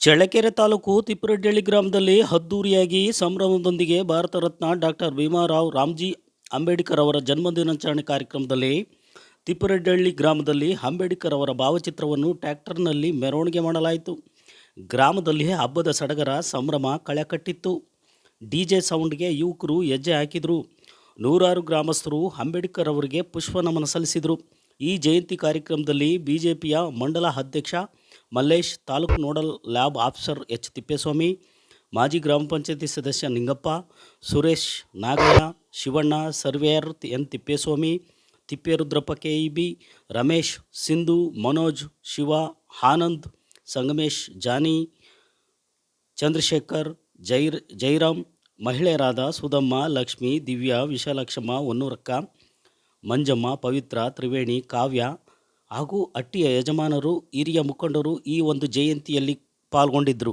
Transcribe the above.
ಚಳ್ಳಕೆರೆ ತಾಲೂಕು ತಿಪ್ಪರಡ್ಡಳ್ಳಿ ಗ್ರಾಮದಲ್ಲಿ ಅದ್ದೂರಿಯಾಗಿ ಸಂಭ್ರಮದೊಂದಿಗೆ ಭಾರತ ರತ್ನ ಡಾಕ್ಟರ್ ಭೀಮರಾವ್ ರಾಮ್ಜಿ ಅಂಬೇಡ್ಕರ್ ಅವರ ಜನ್ಮದಿನಾಚರಣೆ ಕಾರ್ಯಕ್ರಮದಲ್ಲಿ ತಿಪ್ಪರಡ್ಡಳ್ಳಿ ಗ್ರಾಮದಲ್ಲಿ ಅಂಬೇಡ್ಕರ್ ಅವರ ಭಾವಚಿತ್ರವನ್ನು ಟ್ರ್ಯಾಕ್ಟರ್ನಲ್ಲಿ ಮೆರವಣಿಗೆ ಮಾಡಲಾಯಿತು. ಗ್ರಾಮದಲ್ಲಿ ಹಬ್ಬದ ಸಡಗರ ಸಂಭ್ರಮ ಕಳೆಕಟ್ಟಿತ್ತು. ಡಿಜೆ ಸೌಂಡ್ಗೆ ಯುವಕರು ಹೆಜ್ಜೆ ಹಾಕಿದರು. ನೂರಾರು ಗ್ರಾಮಸ್ಥರು ಅಂಬೇಡ್ಕರ್ ಅವರಿಗೆ ಪುಷ್ಪ ನಮನ ಸಲ್ಲಿಸಿದರು. ಈ ಜಯಂತಿ ಕಾರ್ಯಕ್ರಮದಲ್ಲಿ ಬಿಜೆಪಿಯ ಮಂಡಲ ಅಧ್ಯಕ್ಷ Mallesh, taluk nodal lab officer H Thippeswamy, ಮಾಜಿ ಗ್ರಾಮ ಪಂಚಾಯತಿ ಸದಸ್ಯ Ningappa, Suresh, Nagaiah, Shivanna, surveyor N Thippeswamy, Thipperudrappa, KEB, Ramesh, Sindhu, Manoj, Shiva, Anand, Sangamesh, Jani, Chandrashekar, Jairam, ಮಹಿಳೆಯರಾದ ಸುಧಮ್ಮ, ಲಕ್ಷ್ಮಿ, ದಿವ್ಯಾ, ವಿಶಾಲಾಕ್ಷಮ್ಮ, ಹೊನ್ನೂರಕ್ಕ, ಮಂಜಮ್ಮ, ಪವಿತ್ರ, ತ್ರಿವೇಣಿ, ಕಾವ್ಯ ಹಾಗೂ ಹಟ್ಟಿಯ ಯಜಮಾನರು, ಹಿರಿಯ ಮುಖಂಡರು ಈ ಒಂದು ಜಯಂತಿಯಲ್ಲಿ ಪಾಲ್ಗೊಂಡಿದ್ದರು.